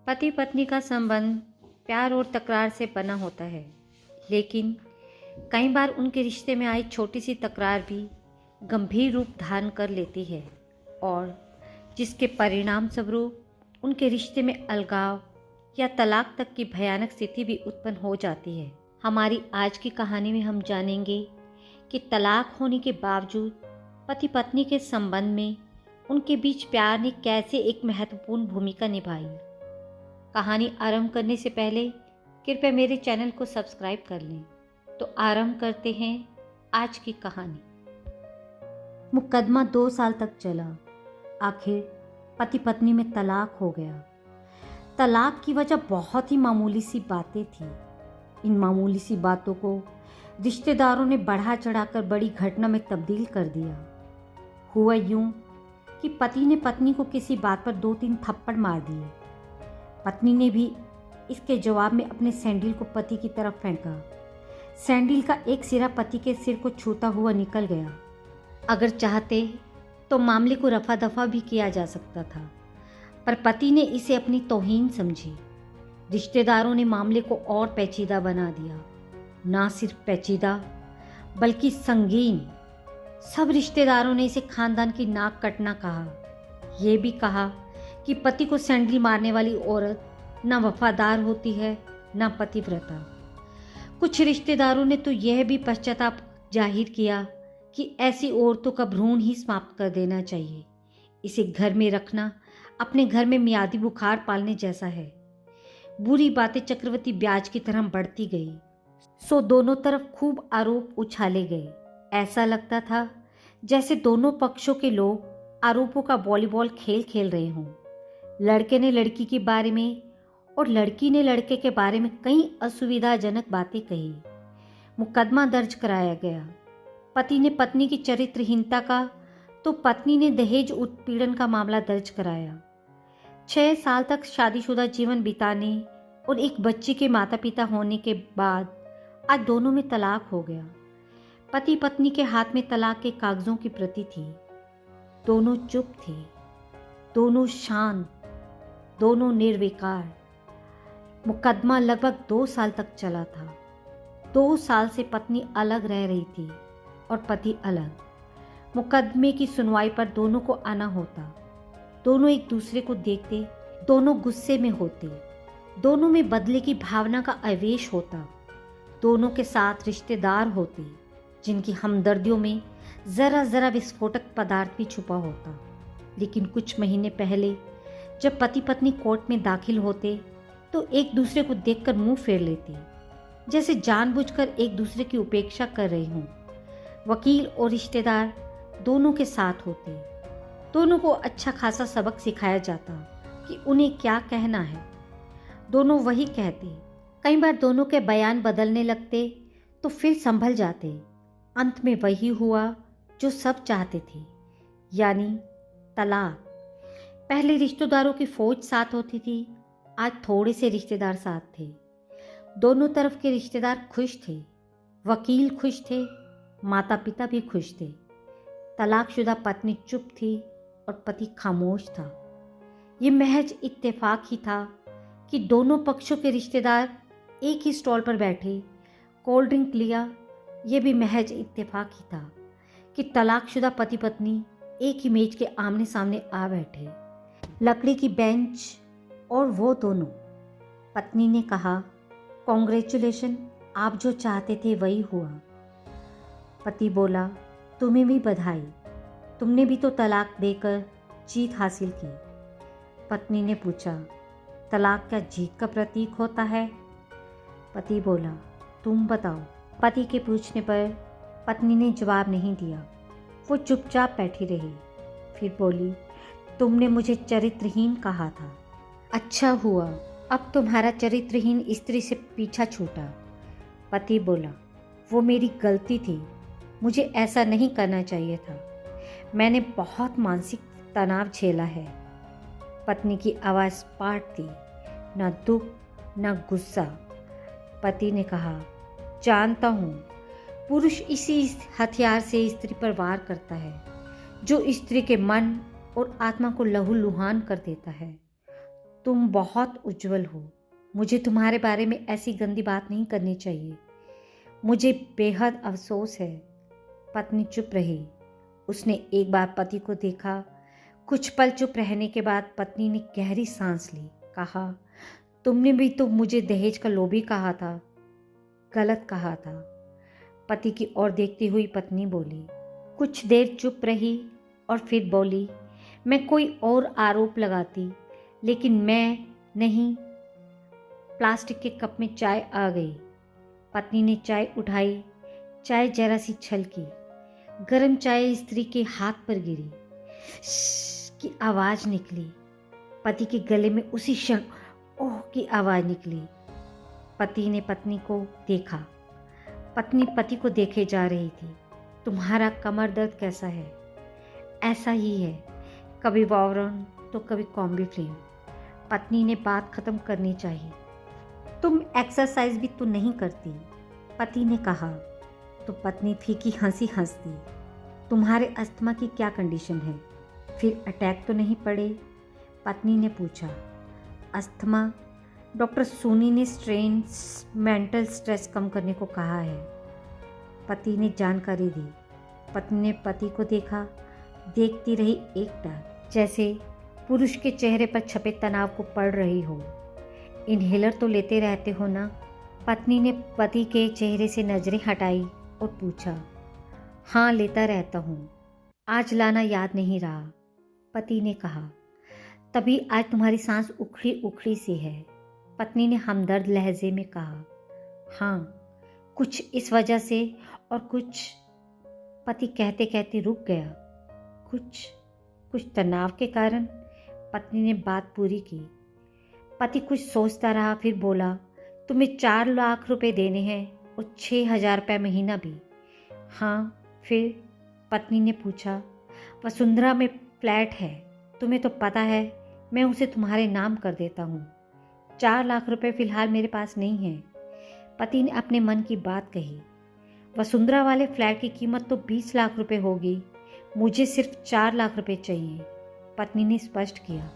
पति पत्नी का संबंध प्यार और तकरार से बना होता है, लेकिन कई बार उनके रिश्ते में आई छोटी सी तकरार भी गंभीर रूप धारण कर लेती है और जिसके परिणाम स्वरूप उनके रिश्ते में अलगाव या तलाक तक की भयानक स्थिति भी उत्पन्न हो जाती है। हमारी आज की कहानी में हम जानेंगे कि तलाक होने के बावजूद पति पत्नी के संबंध में उनके बीच प्यार ने कैसे एक महत्वपूर्ण भूमिका निभाई। कहानी आरंभ करने से पहले कृपया मेरे चैनल को सब्सक्राइब कर लें। तो आरंभ करते हैं आज की कहानी। मुकदमा 2 साल तक चला। आखिर पति पत्नी में तलाक हो गया। तलाक की वजह बहुत ही मामूली सी बातें थी। इन मामूली सी बातों को रिश्तेदारों ने बढ़ा चढ़ाकर बड़ी घटना में तब्दील कर दिया। हुआ यूं कि पति ने पत्नी को किसी बात पर 2-3 थप्पड़ मार दिए। पत्नी ने भी इसके जवाब में अपने सैंडल को पति की तरफ फेंका। सैंडल का एक सिरा पति के सिर को छूता हुआ निकल गया। अगर चाहते तो मामले को रफा दफा भी किया जा सकता था, पर पति ने इसे अपनी तौहीन समझी। रिश्तेदारों ने मामले को और पेचीदा बना दिया। ना सिर्फ पेचीदा बल्कि संगीन। सब रिश्तेदारों ने इसे खानदान की नाक कटना कहा। यह भी कहा कि पति को सैंडल मारने वाली औरत ना वफादार होती है ना पतिव्रता। कुछ रिश्तेदारों ने तो यह भी पश्चाताप जाहिर किया कि ऐसी औरतों का भ्रूण ही समाप्त कर देना चाहिए। इसे घर में रखना अपने घर में मियादी बुखार पालने जैसा है। बुरी बातें चक्रवृद्धि ब्याज की तरह बढ़ती गई। सो दोनों तरफ खूब आरोप उछाले गए। ऐसा लगता था जैसे दोनों पक्षों के लोग आरोपों का वॉलीबॉल खेल खेल रहे हों। लड़के ने लड़की के बारे में और लड़की ने लड़के के बारे में कई असुविधाजनक बातें कही। मुकदमा दर्ज कराया गया। पति ने पत्नी की चरित्रहीनता का तो पत्नी ने दहेज उत्पीड़न का मामला दर्ज कराया। 6 साल तक शादीशुदा जीवन बिताने और एक बच्चे के माता पिता होने के बाद आज दोनों में तलाक हो गया। पति पत्नी के हाथ में तलाक के कागजों की प्रति थी। दोनों चुप थे, दोनों शांत, दोनों निर्विकार। मुकदमा लगभग 2 साल तक चला था। 2 साल से पत्नी अलग रह रही थी और पति अलग। मुकदमे की सुनवाई पर दोनों को आना होता। दोनों एक दूसरे को देखते, दोनों गुस्से में होते, दोनों में बदले की भावना का आवेश होता। दोनों के साथ रिश्तेदार होते जिनकी हमदर्दियों में ज़रा ज़रा विस्फोटक पदार्थ भी छुपा होता। लेकिन कुछ महीने पहले जब पति पत्नी कोर्ट में दाखिल होते तो एक दूसरे को देखकर मुंह फेर लेते, जैसे जानबूझकर एक दूसरे की उपेक्षा कर रहे हों। वकील और रिश्तेदार दोनों के साथ होते। दोनों को अच्छा खासा सबक सिखाया जाता कि उन्हें क्या कहना है। दोनों वही कहते। कई बार दोनों के बयान बदलने लगते तो फिर संभल जाते। अंत में वही हुआ जो सब चाहते थे, यानी तलाक। पहले रिश्तेदारों की फौज साथ होती थी, आज थोड़े से रिश्तेदार साथ थे। दोनों तरफ के रिश्तेदार खुश थे। वकील खुश थे, माता पिता भी खुश थे। तलाकशुदा पत्नी चुप थी और पति खामोश था। ये महज इत्तेफाक ही था कि दोनों पक्षों के रिश्तेदार एक ही स्टॉल पर बैठे, कोल्ड ड्रिंक लिया। यह भी महज इत्तेफाक ही था कि तलाकशुदा पति पत्नी एक ही मेज के आमने सामने आ बैठे। लकड़ी की बेंच और वो दोनों। पत्नी ने कहा, कॉन्ग्रेचुलेशन, आप जो चाहते थे वही हुआ। पति बोला, तुम्हें भी बधाई, तुमने भी तो तलाक देकर जीत हासिल की। पत्नी ने पूछा, तलाक क्या जीत का प्रतीक होता है? पति बोला, तुम बताओ। पति के पूछने पर पत्नी ने जवाब नहीं दिया। वो चुपचाप बैठी रही। फिर बोली, तुमने मुझे चरित्रहीन कहा था। अच्छा हुआ अब तुम्हारा चरित्रहीन स्त्री से पीछा छूटा। पति बोला, वो मेरी गलती थी, मुझे ऐसा नहीं करना चाहिए था। मैंने बहुत मानसिक तनाव झेला है। पत्नी की आवाज़ स्पाट थी, ना दुख ना गुस्सा। पति ने कहा, जानता हूँ, पुरुष इसी हथियार से स्त्री पर वार करता है जो स्त्री के मन और आत्मा को लहूलुहान कर देता है। तुम बहुत उज्जवल हो। मुझे तुम्हारे बारे में ऐसी गंदी बात नहीं करनी चाहिए। मुझे बेहद अफसोस है। पत्नी चुप रही। उसने एक बार पति को देखा। कुछ पल चुप रहने के बाद पत्नी ने गहरी सांस ली। कहा, तुमने भी तो मुझे दहेज का लोभी कहा था। गलत कहा था। पति की ओर देखती हुई पत्नी बोली। कुछ देर चुप रही और फिर बोली, मैं कोई और आरोप लगाती, लेकिन मैं नहीं। प्लास्टिक के कप में चाय आ गई। पत्नी ने चाय उठाई। चाय जरा सी छलकी। गरम चाय स्त्री के हाथ पर गिरी। श्श की आवाज़ निकली। पति के गले में उसी क्षण ओह की आवाज़ निकली। पति ने पत्नी को देखा। पत्नी पति को देखे जा रही थी। तुम्हारा कमर दर्द कैसा है? ऐसा ही है, कभी वावरन तो कभी कॉम्बी फ्लेम। पत्नी ने बात खत्म करनी चाहिए। तुम एक्सरसाइज भी तो नहीं करती, पति ने कहा। तो पत्नी फीकी हंसी हंस दी। तुम्हारे अस्थमा की क्या कंडीशन है? फिर अटैक तो नहीं पड़े? पत्नी ने पूछा। अस्थमा? डॉक्टर सोनी ने मेंटल स्ट्रेस कम करने को कहा है। पति ने जानकारी दी। पत्नी ने पति को देखा। देखती रही एकटक, जैसे पुरुष के चेहरे पर छपे तनाव को पढ़ रही हो। इन्हेलर तो लेते रहते हो ना? पत्नी ने पति के चेहरे से नजरें हटाई और पूछा। हाँ, लेता रहता हूँ। आज लाना याद नहीं रहा, पति ने कहा। तभी आज तुम्हारी सांस उखड़ी उखड़ी सी है, पत्नी ने हमदर्द लहजे में कहा। हाँ, कुछ इस वजह से और कुछ। पति कहते कहते रुक गया। कुछ तनाव के कारण, पत्नी ने बात पूरी की। पति कुछ सोचता रहा, फिर बोला, तुम्हें 4 लाख रुपए देने हैं और 6,000 रुपये महीना भी। हाँ, फिर? पत्नी ने पूछा। वसुंधरा में फ्लैट है, तुम्हें तो पता है। मैं उसे तुम्हारे नाम कर देता हूँ। 4 लाख रुपए फ़िलहाल मेरे पास नहीं है, पति ने अपने मन की बात कही। वसुंधरा वाले फ्लैट की कीमत तो 20 लाख रुपए होगी। मुझे सिर्फ 4 लाख रुपए चाहिए, पत्नी ने स्पष्ट किया।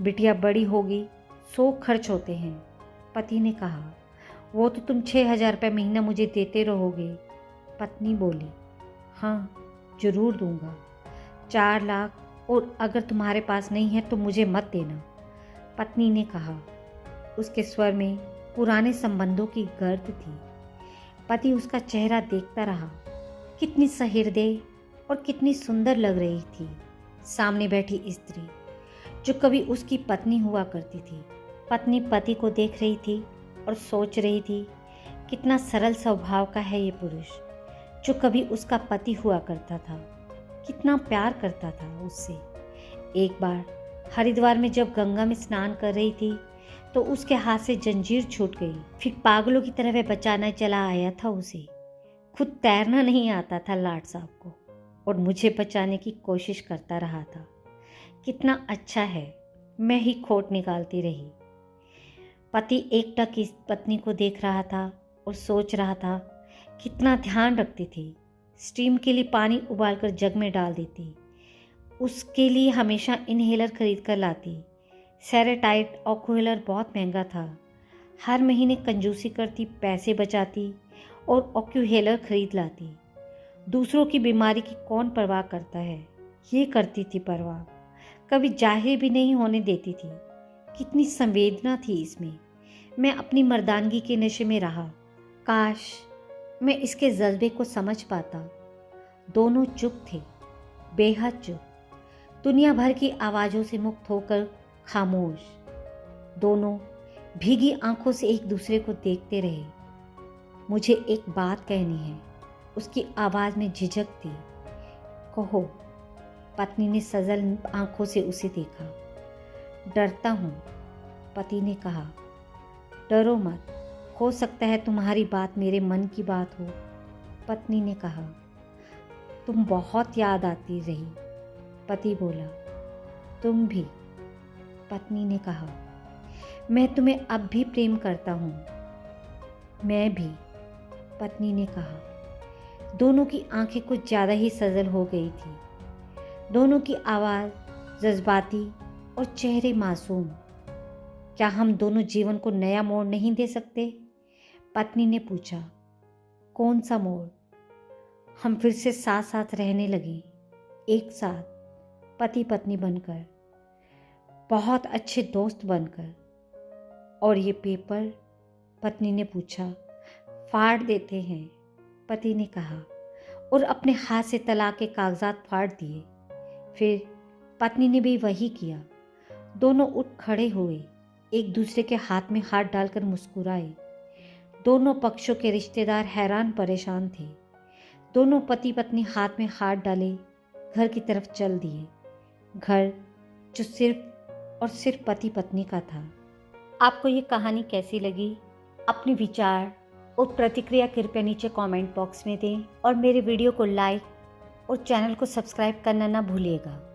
बिटिया बड़ी होगी, 100 खर्च होते हैं, पति ने कहा। वो तो तुम 6,000 रुपये महीना मुझे देते रहोगे, पत्नी बोली। हाँ, ज़रूर दूंगा। 4 लाख, और अगर तुम्हारे पास नहीं है तो मुझे मत देना, पत्नी ने कहा। उसके स्वर में पुराने संबंधों की गर्द थी। पति उसका चेहरा देखता रहा। कितनी सहृदय और कितनी सुंदर लग रही थी सामने बैठी स्त्री, जो कभी उसकी पत्नी हुआ करती थी। पत्नी पति को देख रही थी और सोच रही थी, कितना सरल स्वभाव का है ये पुरुष, जो कभी उसका पति हुआ करता था। कितना प्यार करता था उससे। एक बार हरिद्वार में जब गंगा में स्नान कर रही थी तो उसके हाथ से जंजीर छूट गई। फिर पागलों की तरह वह बचाना चला आया था उसे। खुद तैरना नहीं आता था लाट साहब को, और मुझे बचाने की कोशिश करता रहा था। कितना अच्छा है, मैं ही खोट निकालती रही। पति एकटक इस पत्नी को देख रहा था और सोच रहा था, कितना ध्यान रखती थी। स्टीम के लिए पानी उबालकर जग में डाल देती। उसके लिए हमेशा इनहेलर खरीद कर लाती। सेरेटाइट ऑक्यूहेलर बहुत महंगा था। हर महीने कंजूसी करती, पैसे बचाती और ऑक्यूहेलर खरीद लाती। दूसरों की बीमारी की कौन परवाह करता है, ये करती थी परवाह। कभी जाहिर भी नहीं होने देती थी। कितनी संवेदना थी इसमें। मैं अपनी मर्दानगी के नशे में रहा। काश मैं इसके जज्बे को समझ पाता। दोनों चुप थे, बेहद चुप, दुनिया भर की आवाज़ों से मुक्त होकर खामोश। दोनों भीगी आंखों से एक दूसरे को देखते रहे। मुझे एक बात कहनी है, उसकी आवाज़ में झिझक थी। कहो, पत्नी ने सजल आंखों से उसे देखा। डरता हूँ, पति ने कहा। डरो मत, हो सकता है तुम्हारी बात मेरे मन की बात हो, पत्नी ने कहा। तुम बहुत याद आती रही, पति बोला। तुम भी, पत्नी ने कहा। मैं तुम्हें अब भी प्रेम करता हूँ। मैं भी, पत्नी ने कहा। दोनों की आंखें कुछ ज़्यादा ही सजल हो गई थी। दोनों की आवाज़ जज्बाती और चेहरे मासूम। क्या हम दोनों जीवन को नया मोड़ नहीं दे सकते? पत्नी ने पूछा। कौन सा मोड़? हम फिर से साथ साथ रहने लगे, एक साथ, पति पत्नी बनकर, बहुत अच्छे दोस्त बनकर। और ये पेपर? पत्नी ने पूछा। फाड़ देते हैं, पति ने कहा और अपने हाथ से तलाक के कागजात फाड़ दिए। फिर पत्नी ने भी वही किया। दोनों उठ खड़े हुए, एक दूसरे के हाथ में हाथ डालकर मुस्कुराए। दोनों पक्षों के रिश्तेदार हैरान परेशान थे। दोनों पति पत्नी हाथ में हाथ डाले घर की तरफ चल दिए। घर जो सिर्फ और सिर्फ पति पत्नी का था। आपको ये कहानी कैसी लगी? अपने विचार और प्रतिक्रिया कृपया नीचे कमेंट बॉक्स में दें और मेरे वीडियो को लाइक और चैनल को सब्सक्राइब करना ना भूलिएगा।